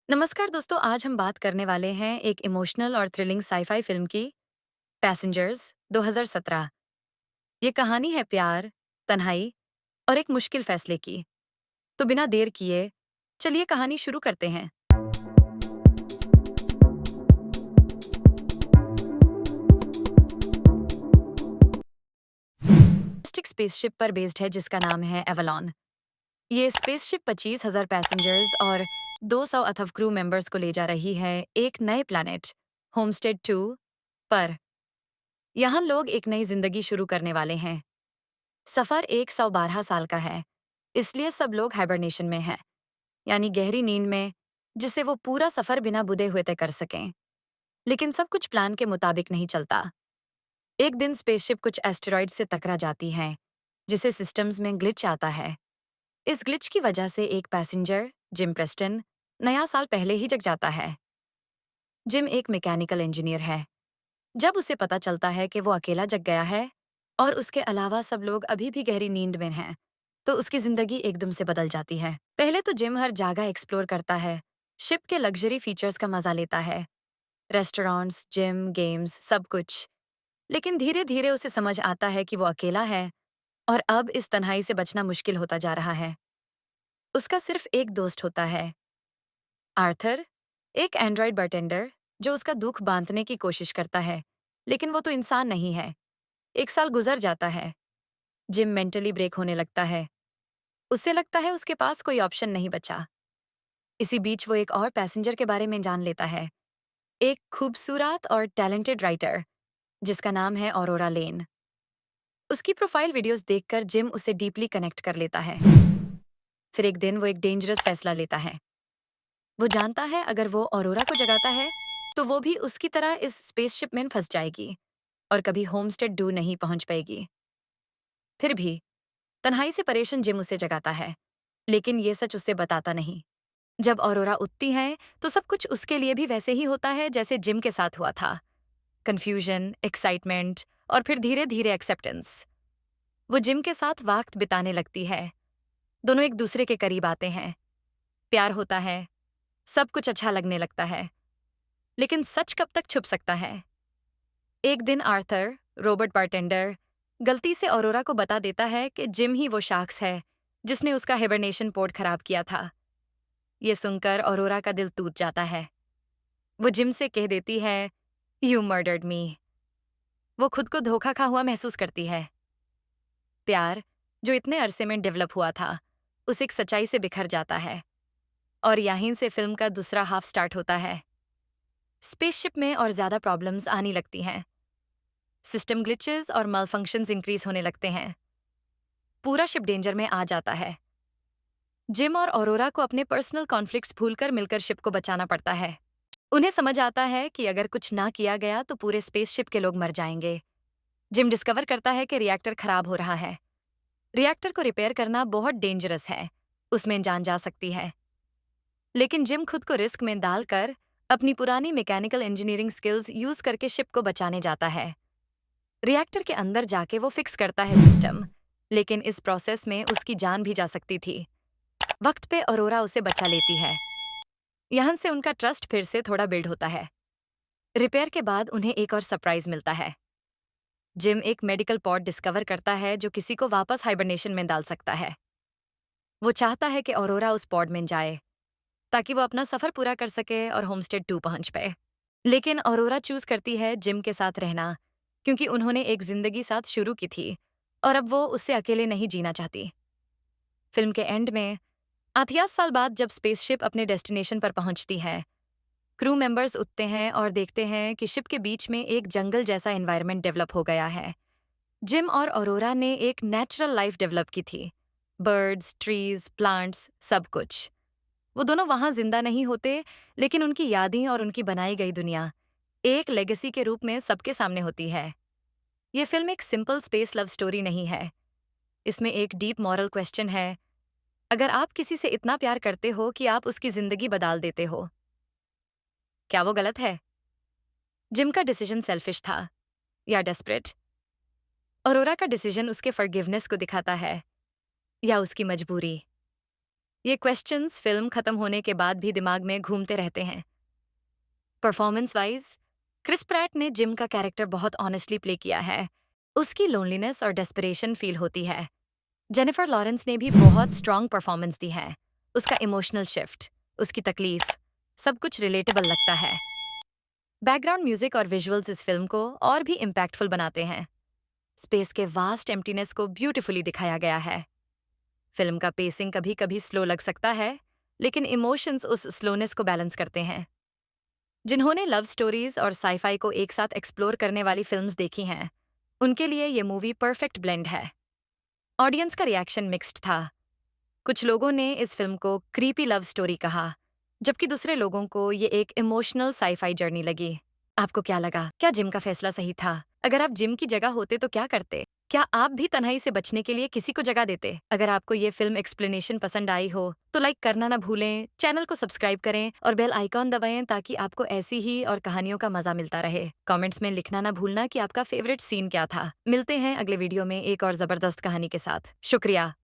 नमस्कार दोस्तों, आज हम बात करने वाले हैं एक इमोशनल और थ्रिलिंग साईफाई फिल्म की, पैसेंजर्स 2017। ये कहानी है प्यार, तन्हाई और एक मुश्किल फैसले की। तो बिना देर किए, चलिए कहानी शुरू करते हैं। स्टिक स्पेसशिप पर बेस्ड है जिसका नाम है एवलॉन। ये स्पेसशिप 25,000 पैसेंजर्स और 200 अथव क्रू मेंबर्स को ले जा रही है एक नए प्लैनेट, होमस्टेड 2 पर। यहाँ लोग एक नई जिंदगी शुरू करने वाले हैं। सफर 112 साल का है, इसलिए सब लोग हाइबरनेशन में हैं, यानी गहरी नींद में, जिससे वो पूरा सफर बिना बुधे हुए तय कर सकें। लेकिन सब कुछ प्लान के मुताबिक नहीं चलता। एक दिन स्पेसशिप कुछ एस्टेरॉइड से टकरा जाती है, जिसे सिस्टम्स में ग्लिच आता है। इस ग्लिच की वजह से एक पैसेंजर, जिम प्रेस्टन, नया साल पहले ही जग जाता है। जिम एक मैकेनिकल इंजीनियर है। जब उसे पता चलता है कि वो अकेला जग गया है और उसके अलावा सब लोग अभी भी गहरी नींद में हैं, तो उसकी जिंदगी एकदम से बदल जाती है। पहले तो जिम हर जगह एक्सप्लोर करता है, शिप के लग्जरी फीचर्स का मजा लेता है, रेस्टोरेंट्स, जिम, गेम्स, सब कुछ। लेकिन धीरे धीरे उसे समझ आता है कि वो अकेला है और अब इस तन्हाई से बचना मुश्किल होता जा रहा है। उसका सिर्फ एक दोस्त होता है, आर्थर, एक एंड्रॉयड बारटेंडर जो उसका दुख बांटने की कोशिश करता है, लेकिन वो तो इंसान नहीं है। एक साल गुजर जाता है। जिम मेंटली ब्रेक होने लगता है। उसे लगता है उसके पास कोई ऑप्शन नहीं बचा। इसी बीच वो एक और पैसेंजर के बारे में जान लेता है, एक खूबसूरत और टैलेंटेड राइटर जिसका नाम है ऑरोरा लेन। उसकी प्रोफाइल वीडियोस देखकर जिम उसे डीपली कनेक्ट कर लेता है। फिर एक दिन वो एक डेंजरस फैसला लेता है। वो जानता है अगर वो ऑरोरा को जगाता है तो वो भी उसकी तरह इस स्पेसशिप में फंस जाएगी और कभी होमस्टेड डू नहीं पहुंच पाएगी। फिर भी तन्हाई से परेशान जिम उसे जगाता है, लेकिन ये सच उसे बताता नहीं। जब ऑरोरा उठती है तो सब कुछ उसके लिए भी वैसे ही होता है जैसे जिम के साथ हुआ था। कंफ्यूजन, एक्साइटमेंट और फिर धीरे धीरे एक्सेप्टेंस। वो जिम के साथ वक्त बिताने लगती है। दोनों एक दूसरे के करीब आते हैं, प्यार होता है, सब कुछ अच्छा लगने लगता है। लेकिन सच कब तक छुप सकता है? एक दिन आर्थर, रोबोट बारटेंडर, गलती से ऑरोरा को बता देता है कि जिम ही वो शख्स है जिसने उसका हिबरनेशन पोर्ट खराब किया था। ये सुनकर ऑरोरा का दिल टूट जाता है। वो जिम से कह देती है, यू मर्डर्ड मी। वो खुद को धोखा खा हुआ महसूस करती है। प्यार, जो इतने अरसे में डेवलप हुआ था, उस एक सच्चाई से बिखर जाता है। और यहीं से फिल्म का दूसरा हाफ स्टार्ट होता है। स्पेसशिप में और ज्यादा प्रॉब्लम्स आने लगती हैं। सिस्टम ग्लिचेस और मलफंक्शंस इंक्रीज होने लगते हैं। पूरा शिप डेंजर में आ जाता है। जिम और ऑरोरा को अपने पर्सनल कॉन्फ्लिक्ट्स भूलकर मिलकर शिप को बचाना पड़ता है। उन्हें समझ आता है कि अगर कुछ ना किया गया तो पूरे स्पेसशिप के लोग मर जाएंगे। जिम डिस्कवर करता है कि रिएक्टर खराब हो रहा है। रिएक्टर को रिपेयर करना बहुत डेंजरस है, उसमें जान जा सकती है। लेकिन जिम खुद को रिस्क में डालकर अपनी पुरानी मैकेनिकल इंजीनियरिंग स्किल्स यूज करके शिप को बचाने जाता है। रिएक्टर के अंदर जाके वो फिक्स करता है सिस्टम, लेकिन इस प्रोसेस में उसकी जान भी जा सकती थी। वक्त पे अरोरा उसे बचा लेती है। यहाँ से उनका ट्रस्ट फिर से थोड़ा बिल्ड होता है। रिपेयर के बाद उन्हें एक और सरप्राइज मिलता है। जिम एक मेडिकल पॉड डिस्कवर करता है जो किसी को वापस हाइबरनेशन में डाल सकता है। वो चाहता है कि ऑरोरा उस पॉड में जाए ताकि वो अपना सफर पूरा कर सके और होमस्टेड 2 पहुंच पाए। लेकिन ऑरोरा चूज करती है जिम के साथ रहना, क्योंकि उन्होंने एक जिंदगी साथ शुरू की थी और अब वो उससे अकेले नहीं जीना चाहती। फिल्म के एंड में 88 साल बाद जब स्पेसशिप अपने डेस्टिनेशन पर पहुंचती है, क्रू मेंबर्स उठते हैं और देखते हैं कि शिप के बीच में एक जंगल जैसा एनवायरनमेंट डेवलप हो गया है। जिम और ऑरोरा ने एक नेचुरल लाइफ डेवलप की थी, बर्ड्स, ट्रीज, प्लांट्स, सब कुछ। वो दोनों वहां जिंदा नहीं होते, लेकिन उनकी यादें और उनकी बनाई गई दुनिया एक लेगेसी के रूप में सबके सामने होती है। ये फिल्म एक सिंपल स्पेस लव स्टोरी नहीं है, इसमें एक डीप मॉरल क्वेश्चन है। अगर आप किसी से इतना प्यार करते हो कि आप उसकी जिंदगी बदल देते हो, क्या वो गलत है? जिम का डिसीजन सेल्फिश था या डेस्परेट? अरोरा का डिसीजन उसके फॉरगिवनेस को दिखाता है या उसकी मजबूरी? ये क्वेश्चंस फिल्म खत्म होने के बाद भी दिमाग में घूमते रहते हैं। परफॉर्मेंस वाइज क्रिस प्रैट ने जिम का कैरेक्टर बहुत ऑनेस्टली प्ले किया है। उसकी लोनलीनेस और डेस्परेशन फील होती है। जेनिफर लॉरेंस ने भी बहुत स्ट्रॉन्ग परफॉर्मेंस दी है। उसका इमोशनल शिफ्ट, उसकी तकलीफ, सब कुछ रिलेटेबल लगता है। बैकग्राउंड म्यूजिक और विजुअल्स इस फिल्म को और भी इम्पैक्टफुल बनाते हैं। स्पेस के वास्ट एम्प्टीनेस को ब्यूटीफुली दिखाया गया है। फिल्म का पेसिंग कभी कभी स्लो लग सकता है, लेकिन इमोशंस उस स्लोनेस को बैलेंस करते हैं। जिन्होंने लव स्टोरीज और साईफाई को एक साथ एक्सप्लोर करने वाली फिल्म्स देखी हैं, उनके लिए ये मूवी परफेक्ट ब्लेंड है। ऑडियंस का रिएक्शन मिक्स्ड था। कुछ लोगों ने इस फिल्म को क्रीपी लव स्टोरी कहा, जबकि दूसरे लोगों को ये एक इमोशनल साईफाई जर्नी लगी। आपको क्या लगा? क्या जिम का फैसला सही था? अगर आप जिम की जगह होते तो क्या करते? क्या आप भी तन्हाई से बचने के लिए किसी को जगह देते? अगर आपको ये फिल्म एक्सप्लेनेशन पसंद आई हो तो लाइक करना ना भूलें, चैनल को सब्सक्राइब करें और बेल आइकॉन दबाएं ताकि आपको ऐसी ही और कहानियों का मजा मिलता रहे। कमेंट्स में लिखना ना भूलना कि आपका फेवरेट सीन क्या था। मिलते हैं अगले वीडियो में एक और जबरदस्त कहानी के साथ। शुक्रिया।